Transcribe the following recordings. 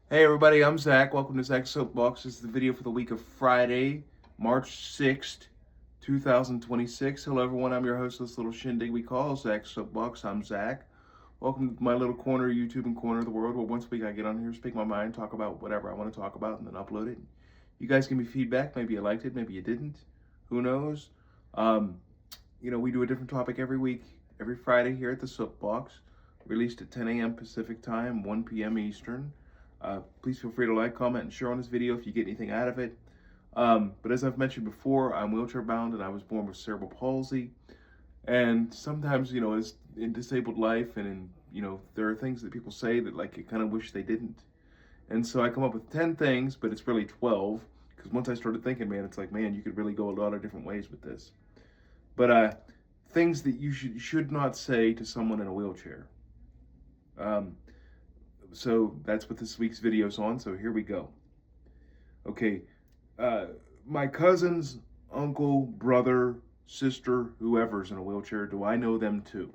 Hey everybody, I'm Zach. Welcome to Zach's Soapbox. This is the video for the week of Friday, March 6th, 2026. Hello everyone, I'm your host of this little shindig we call Zach's Soapbox. I'm Zach. Welcome to my little corner, YouTube and corner of the world, where once a week I get on here, speak my mind, talk about whatever I want to talk about, and then upload it. You guys give me feedback. Maybe you liked it, maybe you didn't. Who knows? Um, we do a different topic every week, every Friday here at the Soapbox, released at 10 a.m. Pacific Time, 1 p.m. Eastern. Please feel free to like, comment, and share on this video if you get anything out of it. But as I've mentioned before, I'm wheelchair bound and I was born with cerebral palsy. And sometimes, as in disabled life and there are things that people say that like you kind of wish they didn't. And so I come up with 10 things, but it's really 12. Because once I started thinking, man, it's like, man, you could really go a lot of different ways with this. But things that you should not say to someone in a wheelchair. Um, so that's what this week's video is on. So here we go. Okay, uh, my cousins, uncle, brother, sister, whoever's in a wheelchair, do I know them too?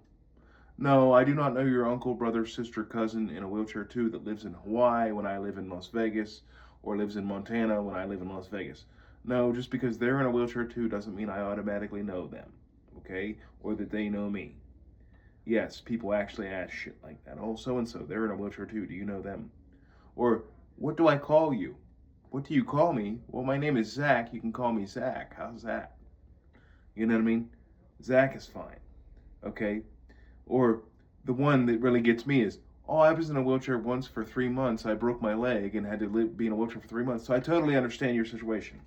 No, I do not know your uncle, brother, sister, cousin in a wheelchair too that lives in Hawaii when I live in Las Vegas, or lives in Montana when I live in Las Vegas. No, just because they're in a wheelchair too doesn't mean I automatically know them, okay? Or that they know me. Yes, people actually ask shit like that. Oh, so and so, they're in a wheelchair too. Do you know them? Or, what do I call you? What do you call me? Well, my name is Zach. You can call me Zach. How's that? You know what I mean? Zach is fine. Okay? Or, the one that really gets me is, oh, I was in a wheelchair once for 3 months. I broke my leg and had to be in a wheelchair for 3 months. So I totally understand your situation.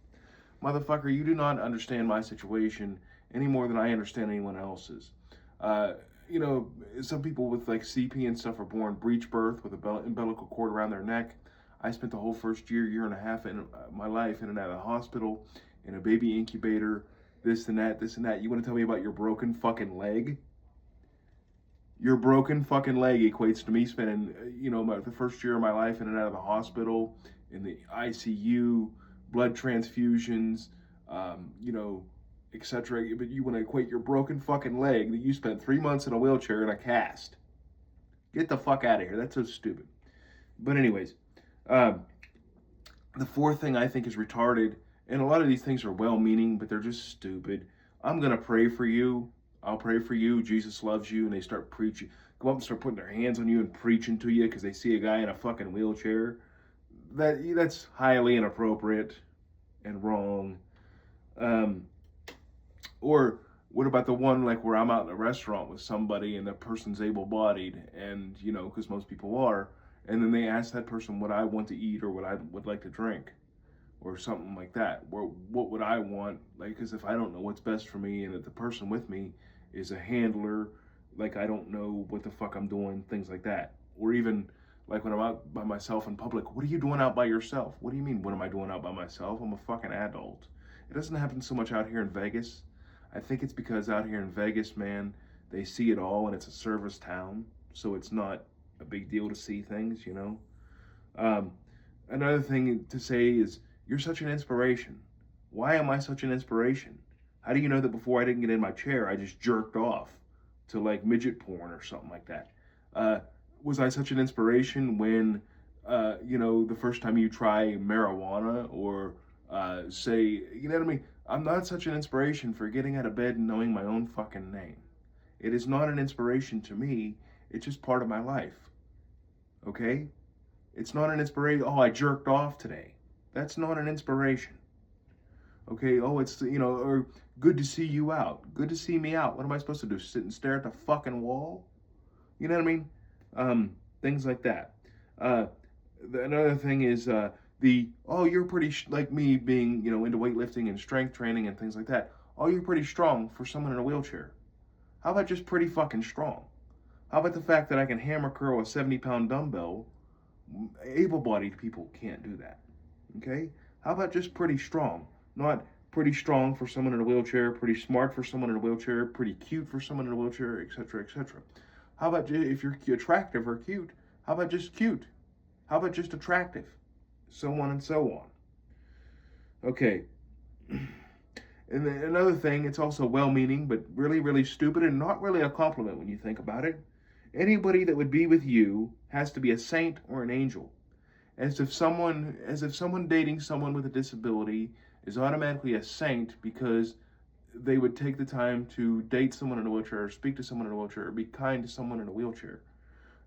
Motherfucker, you do not understand my situation any more than I understand anyone else's. Uh, some people with like CP and stuff are born breech birth with a umbilical cord around their neck. I spent the whole first year and a half in my life in and out of the hospital, in a baby incubator, this and that, this and that. You want to tell me about your broken fucking leg? Your broken fucking leg equates to me spending, the first year of my life in and out of the hospital, in the ICU, blood transfusions, etc. But you want to equate your broken fucking leg that you spent 3 months in a wheelchair in a cast. Get the fuck out of here. That's so stupid. But anyways, um, the fourth thing I think is retarded, and a lot of these things are well-meaning, but they're just stupid. I'm gonna pray for you. I'll pray for you. Jesus loves you, and they start preaching. Come up and start putting their hands on you and preaching to you because they see a guy in a fucking wheelchair. That's highly inappropriate and wrong. Um, or what about the one like where I'm out in a restaurant with somebody and the person's able-bodied, and because most people are, and then they ask that person what I want to eat or what I would like to drink, or something like that. What would I want? Like, because if I don't know what's best for me, and if the person with me is a handler, like I don't know what the fuck I'm doing, things like that. Or even like when I'm out by myself in public, what are you doing out by yourself? What do you mean? What am I doing out by myself? I'm a fucking adult. It doesn't happen so much out here in Vegas. I think it's because out here in Vegas, man, they see it all and it's a service town, so it's not a big deal to see things. Um, Another thing to say is, you're such an inspiration. Why am I such an inspiration? How do you know that before I didn't get in my chair, I just jerked off to like midget porn or something like that? Uh, was I such an inspiration when, the first time you try marijuana or say, you know what I mean? I'm not such an inspiration for getting out of bed and knowing my own fucking name. It is not an inspiration to me. It's just part of my life. Okay? It's not an inspiration. Oh, I jerked off today. That's not an inspiration. Okay? Oh, it's, or good to see you out. Good to see me out. What am I supposed to do? Sit and stare at the fucking wall? You know what I mean? Things like that. Uh, Another thing is you're pretty, like me being, into weightlifting and strength training and things like that. Oh, you're pretty strong for someone in a wheelchair. How about just pretty fucking strong? How about the fact that I can hammer curl a 70-pound dumbbell? Able-bodied people can't do that. Okay? How about just pretty strong? Not pretty strong for someone in a wheelchair, pretty smart for someone in a wheelchair, pretty cute for someone in a wheelchair, etc., etc. How about if you're attractive or cute? How about just cute? How about just attractive? So on and so on. Okay. And then another thing, it's also well-meaning, but really, really stupid and not really a compliment when you think about it. Anybody that would be with you has to be a saint or an angel. as if someone dating someone with a disability is automatically a saint because they would take the time to date someone in a wheelchair, or speak to someone in a wheelchair, or be kind to someone in a wheelchair.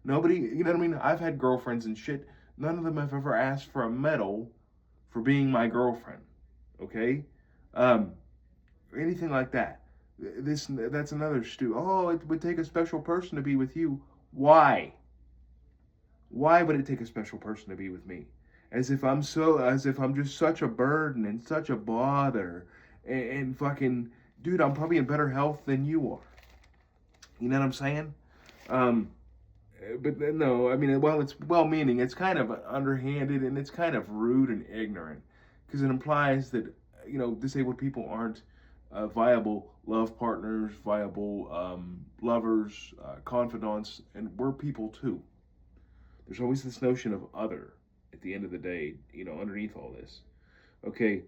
Nobody, you know what I mean? I've had girlfriends and shit. None of them have ever asked for a medal for being my girlfriend. Okay, um, or anything like that. That's another Oh, it would take a special person to be with you. Why? Why would it take a special person to be with me? As if I'm just such a burden and such a bother, and fucking, dude, I'm probably in better health than you are. You know what I'm saying? Um, but no, I mean, while it's well-meaning, it's kind of underhanded and it's kind of rude and ignorant because it implies that disabled people aren't viable love partners, viable lovers, confidants, and we're people too. There's always this notion of other at the end of the day, underneath all this. Okay,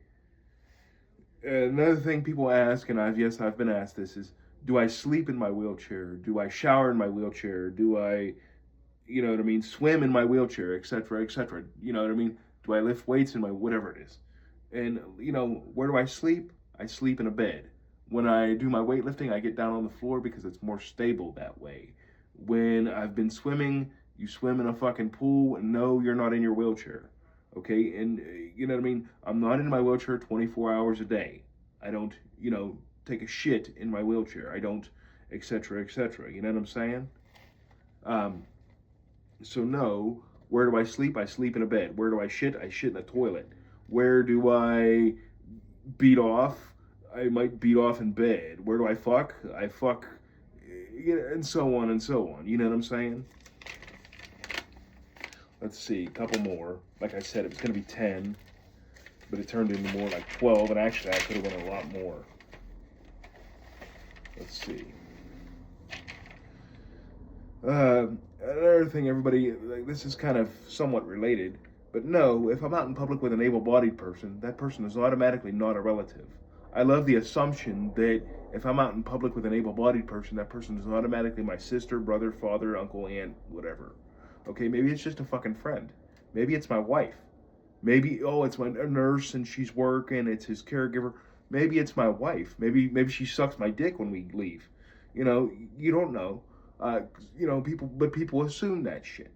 another thing people ask, and I've been asked this, is do I sleep in my wheelchair? Do I shower in my wheelchair? Do I, swim in my wheelchair, etc., etc.? You know what I mean? Do I lift weights in my whatever it is? And where do I sleep? I sleep in a bed. When I do my weightlifting, I get down on the floor because it's more stable that way. When I've been swimming, you swim in a fucking pool, and no, you're not in your wheelchair. Okay, and you know what I mean? I'm not in my wheelchair 24 hours a day. I don't, take a shit in my wheelchair. I don't, etc., etc. You know what I'm saying? Um, so no, where do I sleep? I sleep in a bed. Where do I shit? I shit in a toilet. Where do I beat off? I might beat off in bed. Where do I fuck? I fuck, and so on and so on. You know what I'm saying? Let's see, a couple more. Like I said, it was going to be 10, but it turned into more like 12, and actually I could have went a lot more. Let's see. Another thing, everybody, like, this is kind of somewhat related, but no, if I'm out in public with an able-bodied person, that person is automatically not a relative. I love the assumption that if I'm out in public with an able-bodied person, that person is automatically my sister, brother, father, uncle, aunt, whatever. Okay, maybe it's just a fucking friend. Maybe it's my wife. Maybe, oh, it's my nurse and she's working, it's his caregiver. Maybe it's my wife. Maybe she sucks my dick when we leave. You don't know. People assume that shit.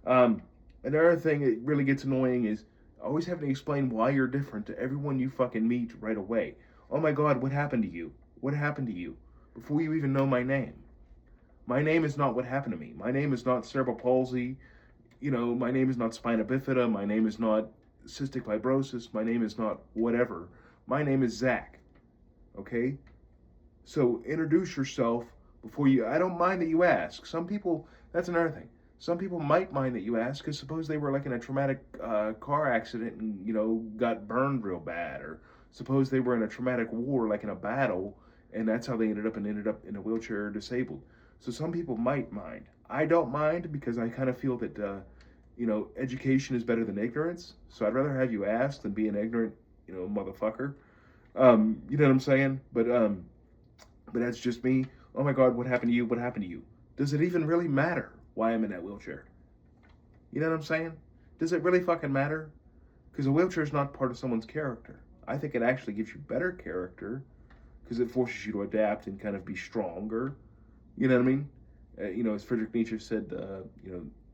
Another thing that really gets annoying is always having to explain why you're different to everyone you fucking meet right away. Oh my god, what happened to you? What happened to you? Before you even know my name. My name is not what happened to me. My name is not cerebral palsy. My name is not spina bifida. My name is not cystic fibrosis. My name is not whatever. My name is Zach. Okay? So introduce yourself before you. I don't mind that you ask. Some people, that's another thing. Some people might mind that you ask because suppose they were like in a traumatic car accident and, got burned real bad. Or suppose they were in a traumatic war, like in a battle, and that's how they ended up in a wheelchair or disabled. So some people might mind. I don't mind because I kind of feel that, education is better than ignorance. So I'd rather have you ask than be an ignorant, motherfucker. You know what I'm saying? But that's just me. Oh my God, what happened to you? What happened to you? Does it even really matter why I'm in that wheelchair? You know what I'm saying? Does it really fucking matter? Because a wheelchair is not part of someone's character. I think it actually gives you better character because it forces you to adapt and kind of be stronger. You know what I mean? As Friedrich Nietzsche said,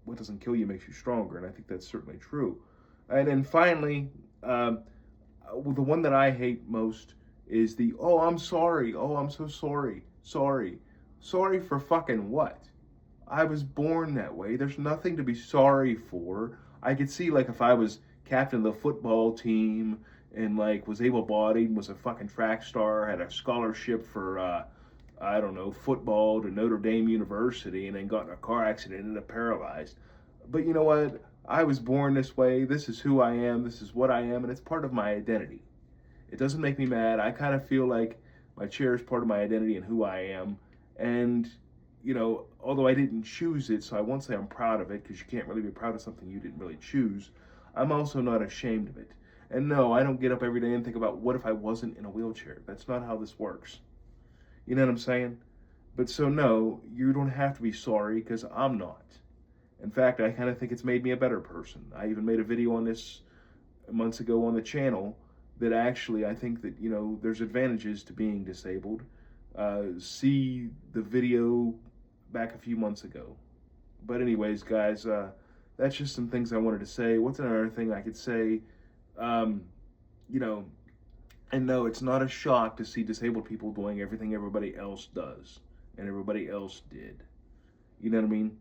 what doesn't kill you makes you stronger, and I think that's certainly true. And then finally, the one that I hate most is oh, I'm sorry. Oh, I'm so sorry. Sorry. Sorry for fucking what? I was born that way. There's nothing to be sorry for. I could see, like, if I was captain of the football team and, like, was able-bodied, was a fucking track star, had a scholarship for, I don't know, football to Notre Dame University, and then got in a car accident and ended up paralyzed. But you know what? I was born this way. This is who I am. This is what I am, and it's part of my identity. It doesn't make me mad. I kind of feel like my chair is part of my identity and who I am. And, although I didn't choose it, so I won't say I'm proud of it, because you can't really be proud of something you didn't really choose, I'm also not ashamed of it. And no, I don't get up every day and think about what if I wasn't in a wheelchair. That's not how this works. You know what I'm saying? But so no, you don't have to be sorry, because I'm not. In fact, I kind of think it's made me a better person. I even made a video on this months ago on the channel that actually I think that, you know, there's advantages to being disabled. See the video back a few months ago. But anyways, guys, that's just some things I wanted to say. What's another thing I could say? You know, and no, it's not a shock to see disabled people doing everything everybody else does and everybody else did. You know what I mean?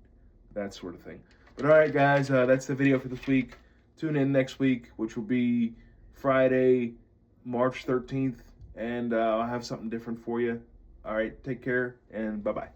That sort of thing. But all right, guys, that's the video for this week. Tune in next week, which will be Friday, March 13th, and I'll have something different for you. All right, take care, and bye-bye.